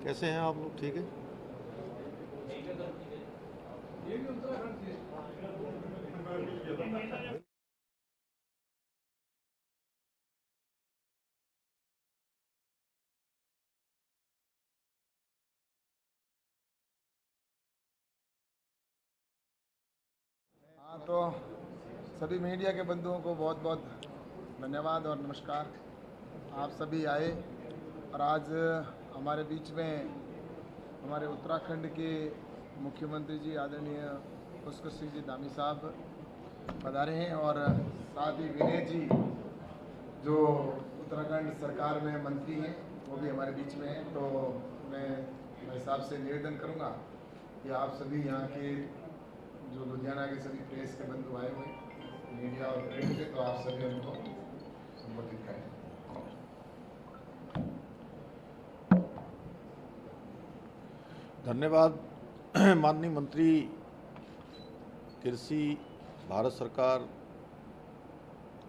कैसे हैं आप लोग? ठीक है। हाँ, तो सभी मीडिया के बंधुओं को बहुत बहुत धन्यवाद और नमस्कार। आप सभी आए और आज हमारे बीच में हमारे उत्तराखंड के मुख्यमंत्री जी आदरणीय पुष्कर सिंह जी धामी साहब पधारे हैं और साथ ही विनय जी जो उत्तराखंड सरकार में मंत्री हैं वो भी हमारे बीच में हैं। तो मैं साहब से निवेदन करूंगा कि आप सभी यहाँ के जो लुधियाना के सभी प्रेस के बंधु आए हुए मीडिया और प्रिंट के, तो आप सभी उनको संबोधित करें। धन्यवाद माननीय मंत्री कृषि भारत सरकार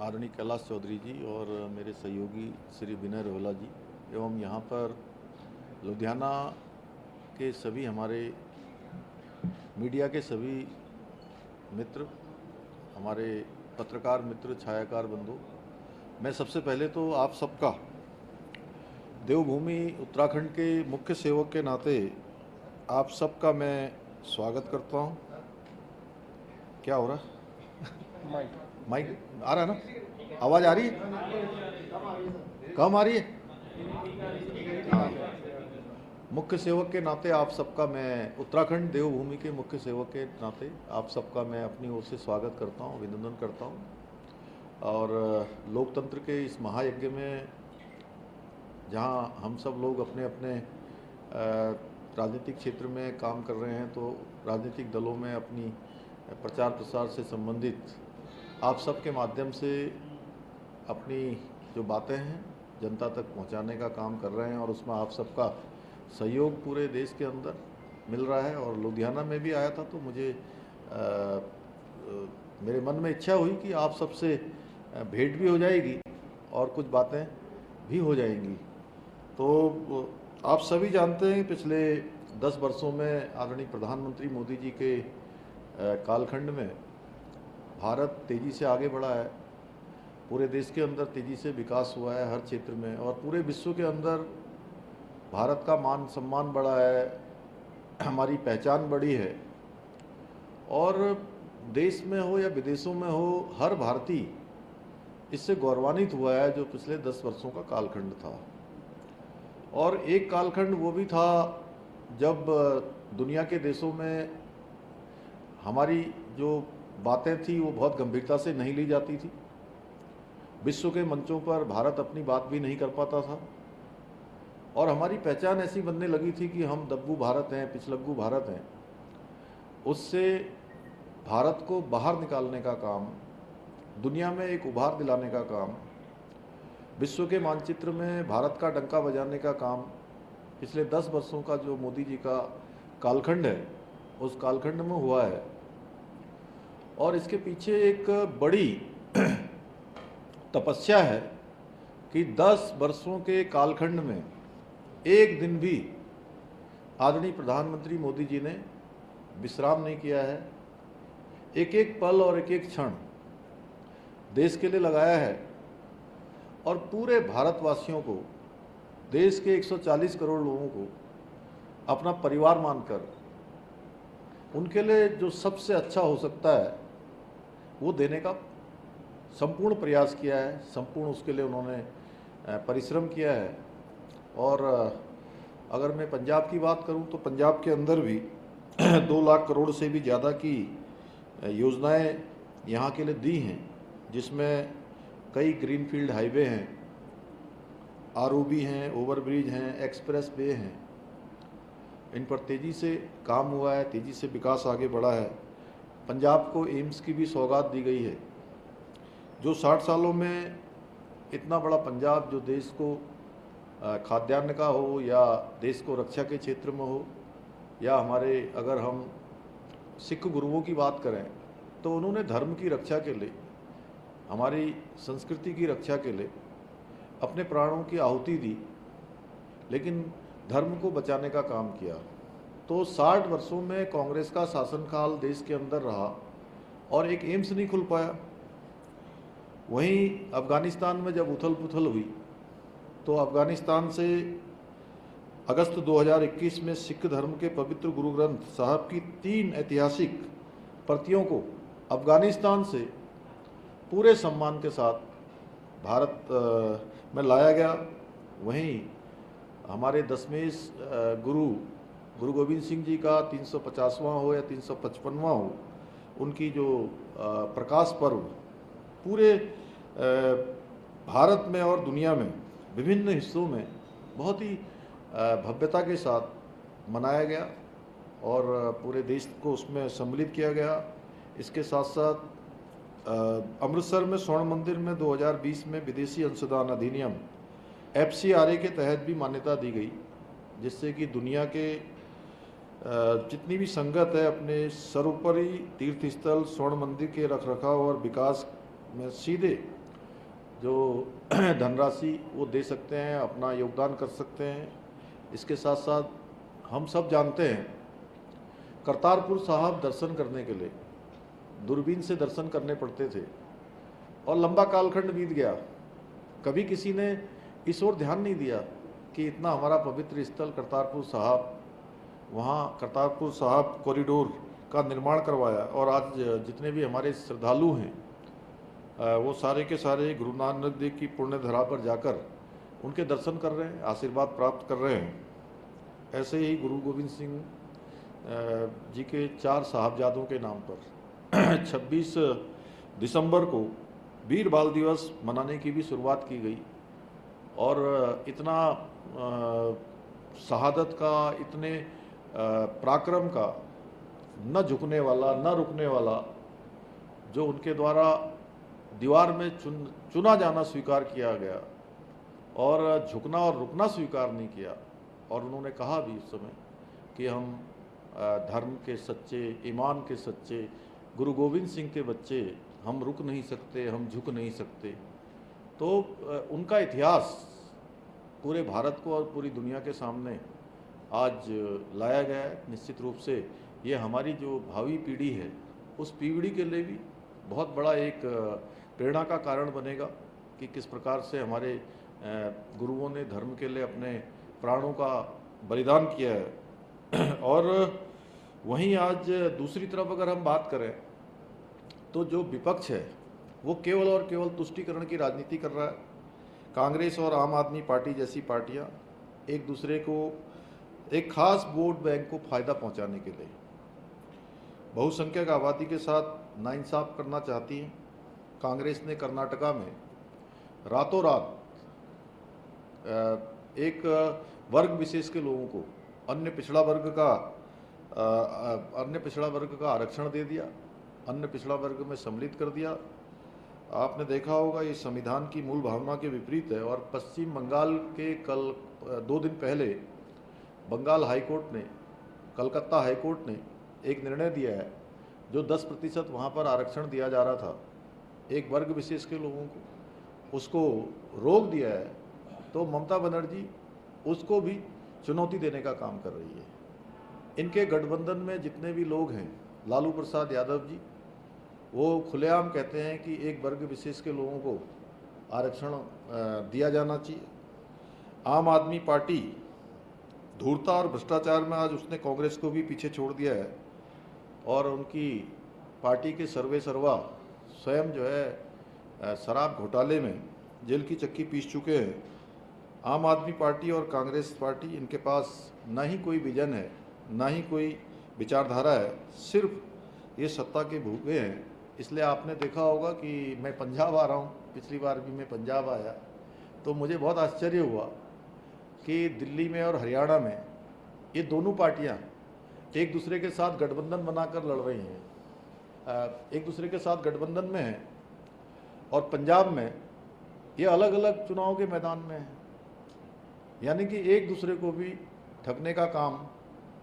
आदरणीय कैलाश चौधरी जी और मेरे सहयोगी श्री विनय रोहला जी एवं यहाँ पर लुधियाना के सभी हमारे मीडिया के सभी मित्र, हमारे पत्रकार मित्र, छायाकार बंधु, मैं सबसे पहले तो आप सबका देवभूमि उत्तराखंड के मुख्य सेवक के नाते आप सबका मैं स्वागत करता हूँ। क्या हो रहा है? माइक आ रहा है ना? आवाज़ आ रही है? कम आ रही है? हाँ। मुख्य सेवक के नाते आप सबका मैं, उत्तराखंड देवभूमि के मुख्य सेवक के नाते आप सबका मैं अपनी ओर से स्वागत करता हूँ, अभिनंदन करता हूँ। और लोकतंत्र के इस महायज्ञ में जहाँ हम सब लोग अपने अपने राजनीतिक क्षेत्र में काम कर रहे हैं, तो राजनीतिक दलों में अपनी प्रचार प्रसार से संबंधित आप सबके माध्यम से अपनी जो बातें हैं जनता तक पहुंचाने का काम कर रहे हैं और उसमें आप सबका सहयोग पूरे देश के अंदर मिल रहा है। और लुधियाना में भी आया था तो मुझे मेरे मन में इच्छा हुई कि आप सबसे भेंट भी हो जाएगी और कुछ बातें भी हो जाएंगी। तो आप सभी जानते हैं पिछले 10 वर्षों में आदरणीय प्रधानमंत्री मोदी जी के कालखंड में भारत तेज़ी से आगे बढ़ा है, पूरे देश के अंदर तेज़ी से विकास हुआ है हर क्षेत्र में, और पूरे विश्व के अंदर भारत का मान सम्मान बढ़ा है, हमारी पहचान बढ़ी है। और देश में हो या विदेशों में हो, हर भारतीय इससे गौरवान्वित हुआ है जो पिछले 10 वर्षों का कालखंड था। और एक कालखंड वो भी था जब दुनिया के देशों में हमारी जो बातें थी वो बहुत गंभीरता से नहीं ली जाती थी। विश्व के मंचों पर भारत अपनी बात भी नहीं कर पाता था और हमारी पहचान ऐसी बनने लगी थी कि हम दब्बू भारत हैं, पिछलग्गू भारत हैं। उससे भारत को बाहर निकालने का काम, दुनिया में एक उभार दिलाने का काम, विश्व के मानचित्र में भारत का डंका बजाने का काम पिछले 10 वर्षों का जो मोदी जी का कालखंड है उस कालखंड में हुआ है। और इसके पीछे एक बड़ी तपस्या है कि 10 वर्षों के कालखंड में एक दिन भी आदरणीय प्रधानमंत्री मोदी जी ने विश्राम नहीं किया है। एक एक पल और एक एक क्षण देश के लिए लगाया है और पूरे भारतवासियों को, देश के 140 करोड़ लोगों को अपना परिवार मानकर उनके लिए जो सबसे अच्छा हो सकता है वो देने का संपूर्ण प्रयास किया है, संपूर्ण उसके लिए उन्होंने परिश्रम किया है। और अगर मैं पंजाब की बात करूं तो पंजाब के अंदर भी 2 लाख करोड़ से भी ज़्यादा की योजनाएं यहाँ के लिए दी हैं, जिसमें कई ग्रीनफील्ड हाईवे हैं, आरओबी हैं, ओवरब्रिज हैं, एक्सप्रेस वे हैं। इन पर तेज़ी से काम हुआ है, तेज़ी से विकास आगे बढ़ा है। पंजाब को एम्स की भी सौगात दी गई है। जो 60 सालों में इतना बड़ा पंजाब, जो देश को खाद्यान्न का हो या देश को रक्षा के क्षेत्र में हो, या हमारे अगर हम सिख गुरुओं की बात करें तो उन्होंने धर्म की रक्षा के लिए, हमारी संस्कृति की रक्षा के लिए अपने प्राणों की आहुति दी, लेकिन धर्म को बचाने का काम किया। तो 60 वर्षों में कांग्रेस का शासनकाल देश के अंदर रहा और एक एम्स नहीं खुल पाया। वहीं अफ़गानिस्तान में जब उथल पुथल हुई तो अफ़गानिस्तान से अगस्त 2021 में सिख धर्म के पवित्र गुरु ग्रंथ साहब की 3 ऐतिहासिक प्रतियों को अफ़गानिस्तान से पूरे सम्मान के साथ भारत में लाया गया। वहीं हमारे 10वें गुरु गोविंद सिंह जी का 350वां हो या 355वां हो, उनकी जो प्रकाश पर्व पूरे भारत में और दुनिया में विभिन्न हिस्सों में बहुत ही भव्यता के साथ मनाया गया और पूरे देश को उसमें सम्मिलित किया गया। इसके साथ साथ अमृतसर में स्वर्ण मंदिर में 2020 में विदेशी अंशदान अधिनियम FCRA के तहत भी मान्यता दी गई, जिससे कि दुनिया के जितनी भी संगत है अपने सर्वोपरि तीर्थ स्थल स्वर्ण मंदिर के रखरखाव और विकास में सीधे जो धनराशि वो दे सकते हैं, अपना योगदान कर सकते हैं। इसके साथ साथ हम सब जानते हैं करतारपुर साहब दर्शन करने के लिए दूरबीन से दर्शन करने पड़ते थे और लंबा कालखंड बीत गया, कभी किसी ने इस ओर ध्यान नहीं दिया कि इतना हमारा पवित्र स्थल करतारपुर साहब, वहाँ करतारपुर साहब कॉरिडोर का निर्माण करवाया और आज जितने भी हमारे श्रद्धालु हैं वो सारे के सारे गुरु नानक देव की पुण्य धरा पर जाकर उनके दर्शन कर रहे हैं, आशीर्वाद प्राप्त कर रहे हैं। ऐसे ही गुरु गोविंद सिंह जी के 4 साहबजादों के नाम पर 26 दिसंबर को वीर बाल दिवस मनाने की भी शुरुआत की गई और इतना शहादत का, इतने पराक्रम का, न झुकने वाला न रुकने वाला, जो उनके द्वारा दीवार में चुना जाना स्वीकार किया गया और झुकना और रुकना स्वीकार नहीं किया। और उन्होंने कहा भी उस समय कि हम धर्म के सच्चे, ईमान के सच्चे गुरु गोविंद सिंह के बच्चे, हम रुक नहीं सकते, हम झुक नहीं सकते। तो उनका इतिहास पूरे भारत को और पूरी दुनिया के सामने आज लाया गया है। निश्चित रूप से ये हमारी जो भावी पीढ़ी है उस पीढ़ी के लिए भी बहुत बड़ा एक प्रेरणा का कारण बनेगा कि किस प्रकार से हमारे गुरुओं ने धर्म के लिए अपने प्राणों का बलिदान किया है। और वहीं आज दूसरी तरफ अगर हम बात करें तो जो विपक्ष है वो केवल और केवल तुष्टीकरण की राजनीति कर रहा है। कांग्रेस और आम आदमी पार्टी जैसी पार्टियां एक दूसरे को, एक खास वोट बैंक को फायदा पहुंचाने के लिए बहुसंख्यक आबादी के साथ नाइंसाफ करना चाहती हैं। कांग्रेस ने कर्नाटका में रातों रात एक वर्ग विशेष के लोगों को अन्य पिछड़ा वर्ग का आरक्षण दे दिया, अन्य पिछड़ा वर्ग में सम्मिलित कर दिया। आपने देखा होगा ये संविधान की मूल भावना के विपरीत है। और पश्चिम बंगाल के कल 2 दिन पहले बंगाल हाईकोर्ट ने, कलकत्ता हाईकोर्ट ने एक निर्णय दिया है, जो 10% वहाँ पर आरक्षण दिया जा रहा था एक वर्ग विशेष के लोगों को, उसको रोक दिया है। तो ममता बनर्जी उसको भी चुनौती देने का काम कर रही है। इनके गठबंधन में जितने भी लोग हैं, लालू प्रसाद यादव जी, वो खुलेआम कहते हैं कि एक वर्ग विशेष के लोगों को आरक्षण दिया जाना चाहिए। आम आदमी पार्टी धूर्तता और भ्रष्टाचार में आज उसने कांग्रेस को भी पीछे छोड़ दिया है और उनकी पार्टी के सर्वे सर्वा स्वयं जो है शराब घोटाले में जेल की चक्की पीस चुके हैं। आम आदमी पार्टी और कांग्रेस पार्टी, इनके पास ना ही कोई विजन है, ना ही कोई विचारधारा है, सिर्फ ये सत्ता के भूखे हैं। इसलिए आपने देखा होगा कि मैं पंजाब आ रहा हूँ, पिछली बार भी मैं पंजाब आया तो मुझे बहुत आश्चर्य हुआ कि दिल्ली में और हरियाणा में ये दोनों पार्टियाँ एक दूसरे के साथ गठबंधन बनाकर लड़ रही हैं, एक दूसरे के साथ गठबंधन में हैं। और पंजाब में ये अलग अलग चुनाव के मैदान में हैं, यानी कि एक दूसरे को भी ठगने का काम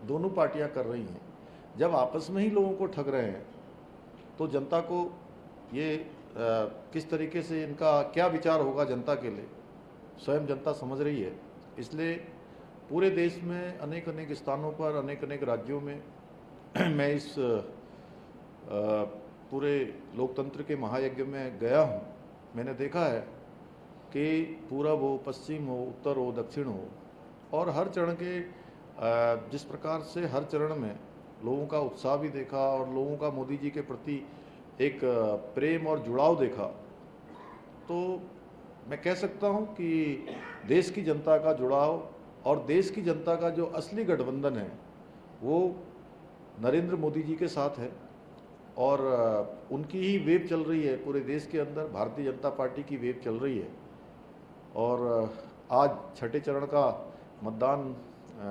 दोनों पार्टियां कर रही हैं, जब आपस में ही लोगों को ठग रहे हैं तो जनता को ये किस तरीके से इनका क्या विचार होगा जनता के लिए, स्वयं जनता समझ रही है। इसलिए पूरे देश में अनेक अनेक स्थानों पर, अनेक अनेक राज्यों में मैं इस पूरे लोकतंत्र के महायज्ञ में गया हूँ। मैंने देखा है कि पूरब हो, पश्चिम हो, उत्तर हो, दक्षिण हो, और हर चरण के जिस प्रकार से हर चरण में लोगों का उत्साह भी देखा और लोगों का मोदी जी के प्रति एक प्रेम और जुड़ाव देखा, तो मैं कह सकता हूं कि देश की जनता का जुड़ाव और देश की जनता का जो असली गठबंधन है वो नरेंद्र मोदी जी के साथ है, और उनकी ही वेव चल रही है पूरे देश के अंदर। भारतीय जनता पार्टी की वेव चल रही है, और आज छठे चरण का मतदान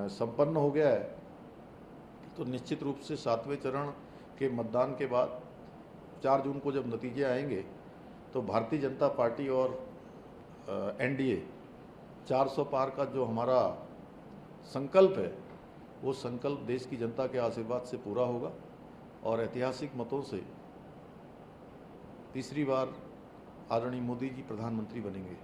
संपन्न हो गया है। तो निश्चित रूप से सातवें चरण के मतदान के बाद 4 जून को जब नतीजे आएंगे तो भारतीय जनता पार्टी और एनडीए 400 पार का जो हमारा संकल्प है, वो संकल्प देश की जनता के आशीर्वाद से पूरा होगा और ऐतिहासिक मतों से तीसरी बार आदरणीय मोदी जी प्रधानमंत्री बनेंगे।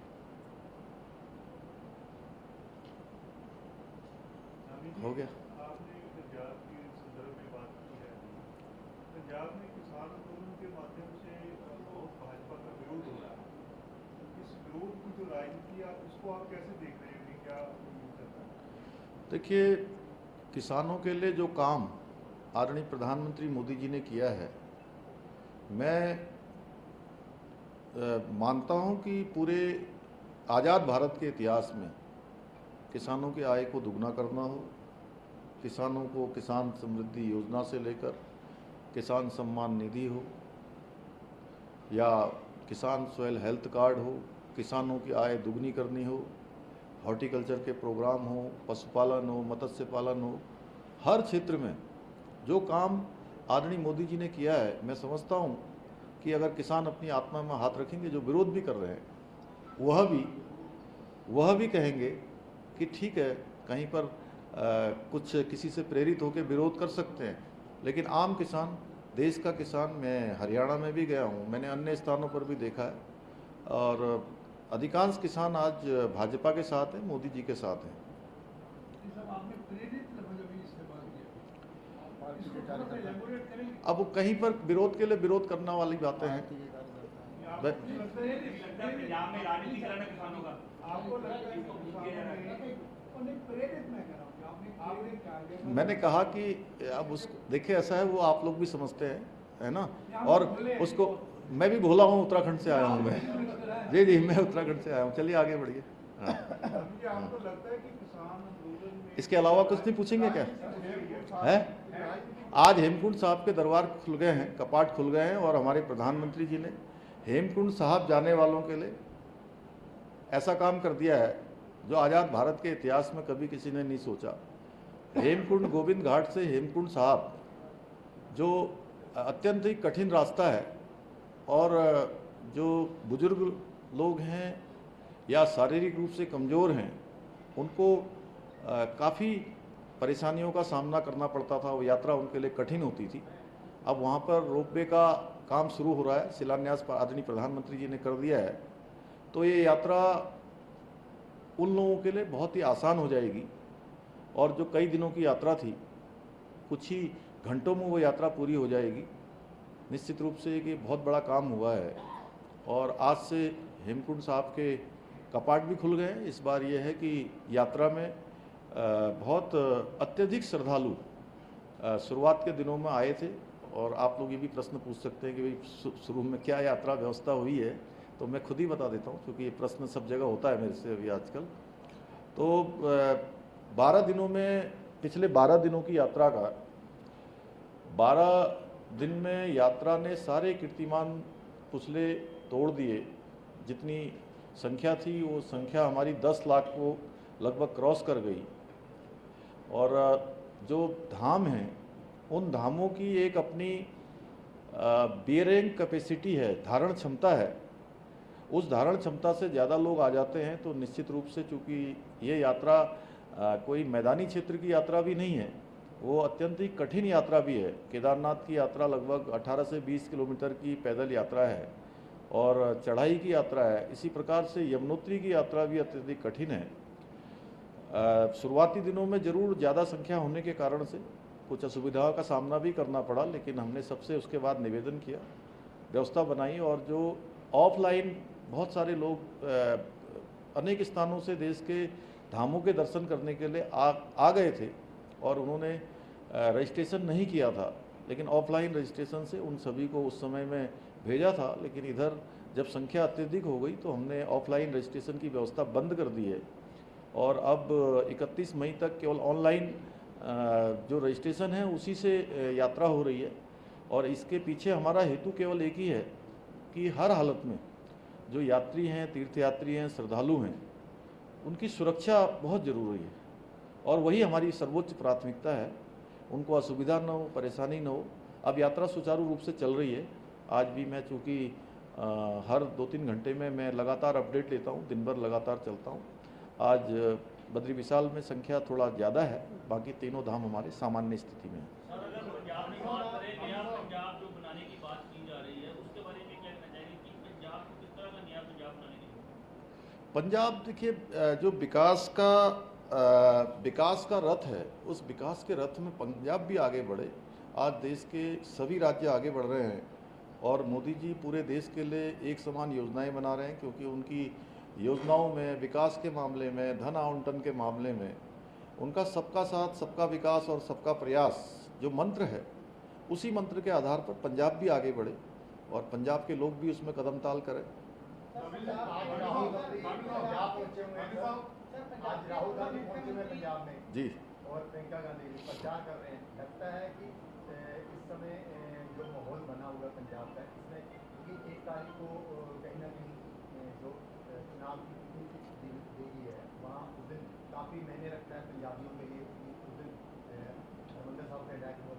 हो गया। आपने पंजाब के संदर्भ में बात की है। पंजाब में किसान आंदोलन के माध्यम से बहुत भाजपा का विरोध हो रहा है। इस विरोध की जो राजनीति है, इसको आप कैसे देख रहे हैं कि क्या चलता है? देखिए, किसानों के लिए जो काम आदरणीय प्रधानमंत्री मोदी जी ने किया है, मैं मानता हूं कि पूरे आज़ाद भारत के इतिहास में किसानों की आय को दुगना करना हो, किसानों को किसान समृद्धि योजना से लेकर किसान सम्मान निधि हो या किसान सॉइल हेल्थ कार्ड हो, किसानों की आय दुगनी करनी हो, हॉर्टिकल्चर के प्रोग्राम हो, पशुपालन हो, मत्स्य पालन हो, हर क्षेत्र में जो काम आदरणीय मोदी जी ने किया है, मैं समझता हूँ कि अगर किसान अपनी आत्मा में हाथ रखेंगे, जो विरोध भी कर रहे हैं वह भी कहेंगे कि ठीक है, कहीं पर कुछ किसी से प्रेरित होकर विरोध कर सकते हैं, लेकिन आम किसान, देश का किसान, मैं हरियाणा में भी गया हूँ, मैंने अन्य स्थानों पर भी देखा है, और अधिकांश किसान आज भाजपा के साथ हैं, मोदी जी के साथ हैं। अब कहीं पर विरोध के लिए विरोध करने वाली बातें हैं। मैंने कहा कि अब उसको देखिए, ऐसा है, वो आप लोग भी समझते हैं, है ना, और उसको मैं भी भोला हूँ, उत्तराखंड से आया हूँ मैं। जी, मैं उत्तराखंड से आया हूँ। चलिए आगे बढ़िए। इसके अलावा कुछ नहीं पूछेंगे क्या है? आज हेमकुंड साहब के दरबार खुल गए हैं, कपाट खुल गए हैं, और हमारे प्रधानमंत्री जी ने हेमकुंड साहब जाने वालों के लिए ऐसा काम कर दिया है जो आज़ाद भारत के इतिहास में कभी किसी ने नहीं सोचा। हेमकुंड गोविंद घाट से हेमकुंड साहब, जो अत्यंत ही कठिन रास्ता है, और जो बुजुर्ग लोग हैं या शारीरिक रूप से कमज़ोर हैं, उनको काफ़ी परेशानियों का सामना करना पड़ता था, वो यात्रा उनके लिए कठिन होती थी। अब वहाँ पर रोपवे का काम शुरू हो रहा है, शिलान्यास आदरणीय प्रधानमंत्री जी ने कर दिया है, तो ये यात्रा उन लोगों के लिए बहुत ही आसान हो जाएगी, और जो कई दिनों की यात्रा थी, कुछ ही घंटों में वो यात्रा पूरी हो जाएगी। निश्चित रूप से ये बहुत बड़ा काम हुआ है, और आज से हेमकुंड साहब के कपाट भी खुल गए हैं। इस बार ये है कि यात्रा में बहुत अत्यधिक श्रद्धालु शुरुआत के दिनों में आए थे, और आप लोग ये भी प्रश्न पूछ सकते हैं कि भाई शुरू में क्या यात्रा व्यवस्था हुई है, तो मैं खुद ही बता देता हूँ, क्योंकि ये प्रश्न सब जगह होता है मेरे से अभी आजकल। तो 12 दिनों में, पिछले 12 दिनों की यात्रा का 12 दिन में यात्रा ने सारे कीर्तिमान पुछले तोड़ दिए। जितनी संख्या थी, वो संख्या हमारी 10 लाख को लगभग क्रॉस कर गई, और जो धाम हैं, उन धामों की एक अपनी बियरिंग कैपेसिटी है, धारण क्षमता है। उस धारण क्षमता से ज़्यादा लोग आ जाते हैं, तो निश्चित रूप से, चूँकि ये यात्रा कोई मैदानी क्षेत्र की यात्रा भी नहीं है, वो अत्यंत ही कठिन यात्रा भी है। केदारनाथ की यात्रा लगभग 18 से 20 किलोमीटर की पैदल यात्रा है और चढ़ाई की यात्रा है। इसी प्रकार से यमुनोत्री की यात्रा भी अत्यधिक कठिन है। शुरुआती दिनों में जरूर ज़्यादा संख्या होने के कारण से कुछ असुविधाओं का सामना भी करना पड़ा, लेकिन हमने सबसे उसके बाद निवेदन किया, व्यवस्था बनाई और जो ऑफलाइन बहुत सारे लोग अनेक स्थानों से देश के धामों के दर्शन करने के लिए आ गए थे और उन्होंने रजिस्ट्रेशन नहीं किया था, लेकिन ऑफलाइन रजिस्ट्रेशन से उन सभी को उस समय में भेजा था। लेकिन इधर जब संख्या अत्यधिक हो गई तो हमने ऑफलाइन रजिस्ट्रेशन की व्यवस्था बंद कर दी है और अब 31 मई तक केवल ऑनलाइन जो रजिस्ट्रेशन है उसी से यात्रा हो रही है। और इसके पीछे हमारा हेतु केवल एक ही है कि हर हालत में जो यात्री हैं, तीर्थयात्री हैं, श्रद्धालु हैं, उनकी सुरक्षा बहुत ज़रूरी है और वही हमारी सर्वोच्च प्राथमिकता है। उनको असुविधा न हो, परेशानी न हो। अब यात्रा सुचारू रूप से चल रही है। आज भी मैं चूँकि हर 2-3 घंटे में मैं लगातार अपडेट लेता हूँ, दिन भर लगातार चलता हूँ। आज बद्री विशाल में संख्या थोड़ा ज़्यादा है, बाकी तीनों धाम हमारे सामान्य स्थिति में है। सर, अगर पंजाब की बात करें, नया पंजाब जो बनाने की बात की जा रही है, उसके बारे में क्या कहना चाहिए कि पंजाब को किस तरह का नया पंजाब बनाने की? पंजाब देखिए, जो विकास का रथ है, उस विकास के रथ में पंजाब भी आगे बढ़े। आज देश के सभी राज्य आगे बढ़ रहे हैं और मोदी जी पूरे देश के लिए एक समान योजनाएं बना रहे हैं, क्योंकि उनकी योजनाओं में, विकास के मामले में, धन आवंटन के मामले में उनका सबका साथ, सबका विकास और सबका प्रयास जो मंत्र है, उसी मंत्र के आधार पर पंजाब भी आगे बढ़े और पंजाब के लोग भी उसमें कदम ताल करें। आज राहुल गांधी पहुंचे हुए पंजाब में जी और प्रियंका गांधी भी प्रचार कर रहे हैं। लगता है कि इस समय जो माहौल बना हुआ पंजाब का, इसमें क्योंकि 1 तारीख को कहीं ना कहीं जो चुनाव की देगी है, वहाँ उस दिन काफ़ी मायने रखता है पंजाबियों के लिए। उस दिन हरमंदिर साहब का अटैक हुआ।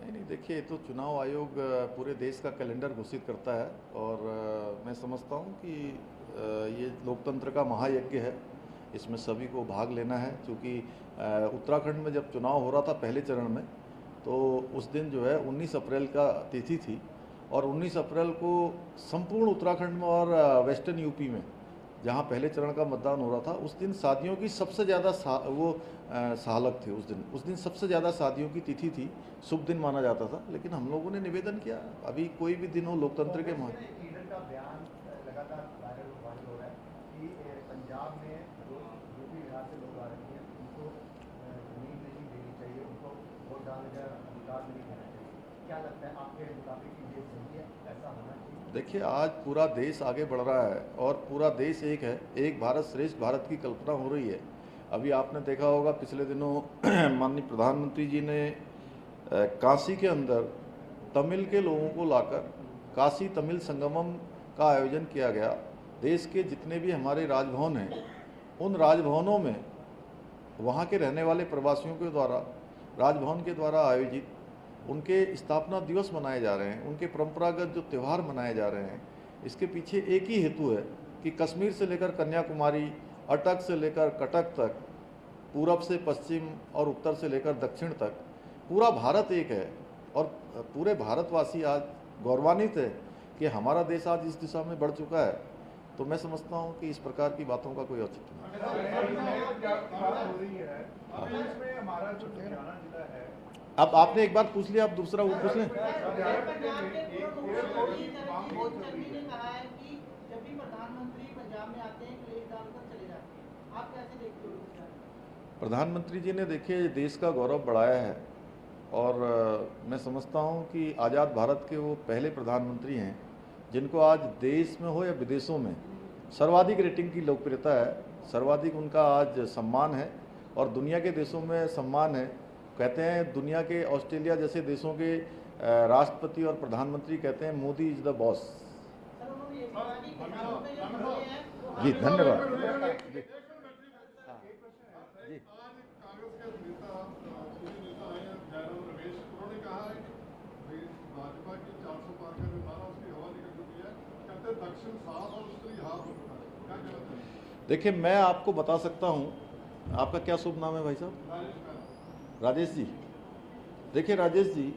नहीं, देखिए, ये तो चुनाव आयोग पूरे देश का कैलेंडर घोषित करता है और मैं समझता हूँ कि ये लोकतंत्र का महायज्ञ है, इसमें सभी को भाग लेना है। क्योंकि उत्तराखंड में जब चुनाव हो रहा था पहले चरण में, तो उस दिन जो है 19 अप्रैल का तिथि थी और 19 अप्रैल को संपूर्ण उत्तराखंड में और वेस्टर्न यूपी में, जहाँ पहले चरण का मतदान हो रहा था, उस दिन शादियों की सबसे ज़्यादा सालक थे। उस दिन सबसे ज़्यादा शादियों की तिथि थी, शुभ दिन माना जाता था। लेकिन हम लोगों ने निवेदन किया, अभी कोई भी दिन हो लोकतंत्र के लीडर का बयान लगातार वायरल हो रहा है कि पंजाब में जो यूपी बिहार से लोग आ रहे हैं, उनको जमीन नहीं देनी चाहिए, उनको वोट डालने का अधिकार नहीं देना चाहिए। क्या लगता है आपके मुताबिक ये सही है, ऐसा होना चाहिए? देखिए, आज पूरा देश आगे बढ़ रहा है और पूरा देश एक है। एक भारत श्रेष्ठ भारत की कल्पना हो रही है। अभी आपने देखा होगा पिछले दिनों माननीय प्रधानमंत्री जी ने काशी के अंदर तमिल के लोगों को लाकर काशी तमिल संगमम का आयोजन किया गया। देश के जितने भी हमारे राजभवन हैं, उन राजभवनों में वहाँ के रहने वाले प्रवासियों के द्वारा, राजभवन के द्वारा आयोजित उनके स्थापना दिवस मनाए जा रहे हैं, उनके परंपरागत जो त्यौहार मनाए जा रहे हैं। इसके पीछे एक ही हेतु है कि कश्मीर से लेकर कन्याकुमारी, अटक से लेकर कटक तक, पूरब से पश्चिम और उत्तर से लेकर दक्षिण तक पूरा भारत एक है और पूरे भारतवासी आज गौरवान्वित है कि हमारा देश आज इस दिशा में बढ़ चुका है। तो मैं समझता हूँ कि इस प्रकार की बातों का कोई औचित्य नहीं। अब आपने एक बार पूछ लिया, आप दूसरा वो पूछ लें। प्रधानमंत्री जी ने देखिए देश का गौरव बढ़ाया है और मैं समझता हूँ कि आज़ाद भारत के वो पहले प्रधानमंत्री हैं जिनको आज देश में हो या विदेशों में सर्वाधिक रेटिंग की लोकप्रियता है, सर्वाधिक उनका आज सम्मान है और दुनिया के देशों में सम्मान है। कहते हैं दुनिया के ऑस्ट्रेलिया जैसे देशों के राष्ट्रपति और प्रधानमंत्री कहते हैं मोदी इज द बॉस। जी धन्यवाद। देखिए, मैं आपको बता सकता हूँ, आपका क्या शुभ नाम है भाई साहब? राजेश जी, देखिए राजेश जी,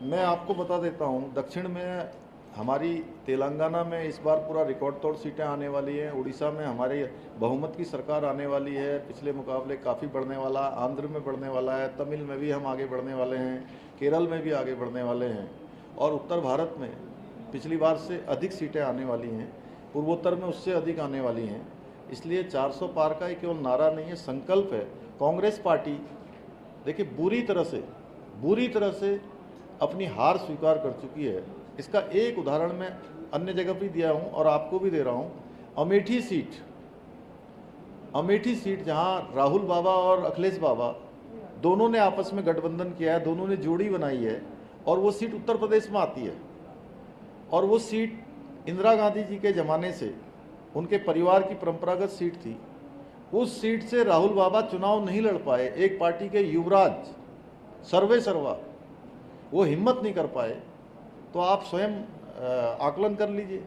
मैं आपको बता देता हूँ, दक्षिण में हमारी तेलंगाना में इस बार पूरा रिकॉर्ड तोड़ सीटें आने वाली हैं। उड़ीसा में हमारे बहुमत की सरकार आने वाली है, पिछले मुकाबले काफ़ी बढ़ने वाला। आंध्र में बढ़ने वाला है, तमिल में भी हम आगे बढ़ने वाले हैं, केरल में भी आगे बढ़ने वाले हैं, और उत्तर भारत में पिछली बार से अधिक सीटें आने वाली हैं, पूर्वोत्तर में उससे अधिक आने वाली हैं। इसलिए 400 पार का ये केवल नारा नहीं है, संकल्प है। कांग्रेस पार्टी देखिए बुरी तरह से अपनी हार स्वीकार कर चुकी है। इसका एक उदाहरण मैं अन्य जगह भी दिया हूं और आपको भी दे रहा हूं। अमेठी सीट जहां राहुल बाबा और अखिलेश बाबा दोनों ने आपस में गठबंधन किया है, दोनों ने जोड़ी बनाई है, और वो सीट उत्तर प्रदेश में आती है। और वो सीट इंदिरा गांधी जी के ज़माने से उनके परिवार की परंपरागत सीट थी। उस सीट से राहुल बाबा चुनाव नहीं लड़ पाए। एक पार्टी के युवराज सर्वे सर्वा वो हिम्मत नहीं कर पाए। तो आप स्वयं आकलन कर लीजिए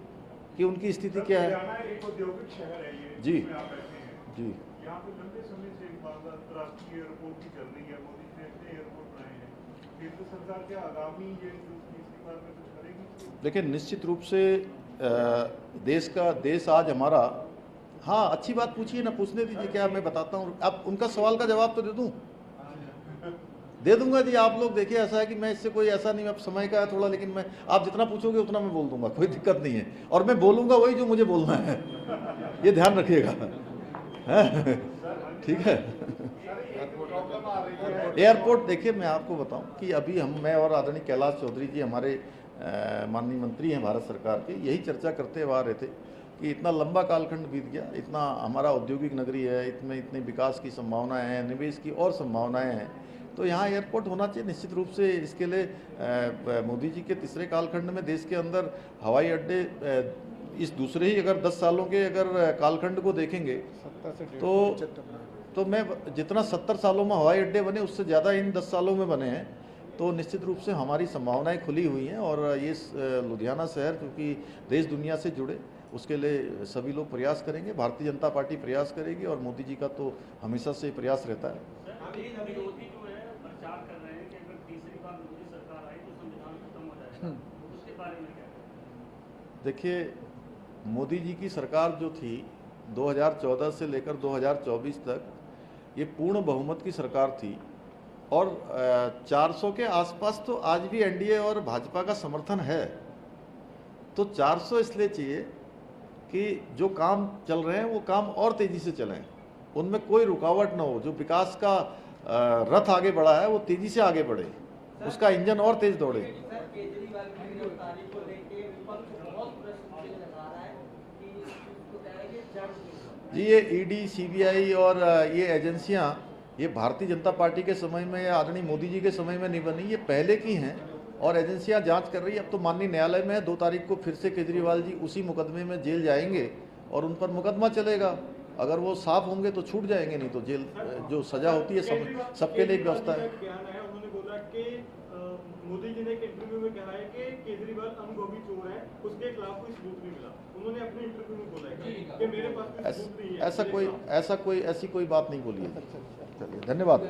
कि उनकी स्थिति क्या है। एक औद्योगिक शहर है ये, जी जिसमें आप रहते हैं। जी, यहाँ पे लंबे समय से एक अंतर्राष्ट्रीय एयरपोर्ट की चल रही है। मोदी जी ने इतने एयरपोर्ट बनाए हैं। केंद्र सरकार क्या आगामी ये जो तीसरी बार में कुछ करेगी? देखिए निश्चित रूप से देश आज हमारा, हाँ अच्छी बात पूछिए ना, पूछने दीजिए, क्या मैं बताता हूँ। अब उनका सवाल का जवाब तो दे दूंगा जी। आप लोग देखिए, ऐसा है कि मैं इससे कोई ऐसा नहीं, अब समय का है थोड़ा, लेकिन मैं आप जितना पूछोगे उतना मैं बोल दूंगा, कोई दिक्कत नहीं है। और मैं बोलूंगा वही जो मुझे बोलना है, ये ध्यान रखिएगा, ठीक है। एयरपोर्ट देखिए, मैं आपको बताऊं कि अभी मैं और आदरणीय कैलाश चौधरी जी हमारे माननीय मंत्री हैं भारत सरकार के, यही चर्चा करते हुए आ रहे थे कि इतना लंबा कालखंड बीत गया, इतना हमारा औद्योगिक नगरी है, इसमें इतने विकास की संभावनाएं हैं, निवेश की और संभावनाएं हैं, तो यहाँ एयरपोर्ट होना चाहिए निश्चित रूप से। इसके लिए मोदी जी के तीसरे कालखंड में देश के अंदर हवाई अड्डे, इस दूसरे ही अगर 10 सालों के अगर कालखंड को देखेंगे तो मैं जितना 70 सालों में हवाई अड्डे बने उससे ज़्यादा इन 10 सालों में बने हैं। तो निश्चित रूप से हमारी संभावनाएं खुली हुई हैं, और ये लुधियाना शहर क्योंकि देश दुनिया से जुड़े, उसके लिए सभी लोग प्रयास करेंगे। भारतीय जनता पार्टी प्रयास करेगी, और मोदी जी का तो हमेशा से प्रयास रहता है। विरोधी जो है प्रचार कर रहे हैं कि अगर तीसरी बार मोदी सरकार आई तो संविधान खत्म हो जाएगा, उसके बारे में क्या? देखिए, मोदी जी की सरकार जो थी 2014 से लेकर 2024 तक, ये पूर्ण बहुमत की सरकार थी, और 400 के आसपास तो आज भी एनडीए और भाजपा का समर्थन है। तो 400 इसलिए चाहिए कि जो काम चल रहे हैं वो काम और तेजी से चलें, उनमें कोई रुकावट ना हो। जो विकास का रथ आगे बढ़ा है वो तेजी से आगे बढ़े, उसका इंजन और तेज दौड़े। केजरीवाल की गिरफ्तारी को लेके विपक्ष बहुत प्रश्न लगा रहा है कि उसको कह रहा है कि जड़ जी, ये ईडी, सीबीआई और ये एजेंसियां, ये भारतीय जनता पार्टी के समय में या आदरणीय मोदी जी के समय में नहीं बनी, ये पहले की हैं, और एजेंसियां जांच कर रही है। अब तो माननीय न्यायालय में 2 तारीख को फिर से केजरीवाल जी उसी मुकदमे में जेल जाएंगे, और उन पर मुकदमा चलेगा। अगर वो साफ होंगे तो छूट जाएंगे, नहीं तो जेल जो सजा होती है सबके लिए एक व्यवस्था है। उन्होंने बोला कि मोदी जी ने एक इंटरव्यू में कहा है कि केजरीवाल अनुभवी चोर है, उसके खिलाफ कोई सबूत नहीं मिला। उन्होंने अपने इंटरव्यू में बोला है कि मेरे पास कोई सबूत नहीं है। ऐसी कोई बात नहीं बोली है। चलिए, धन्यवाद।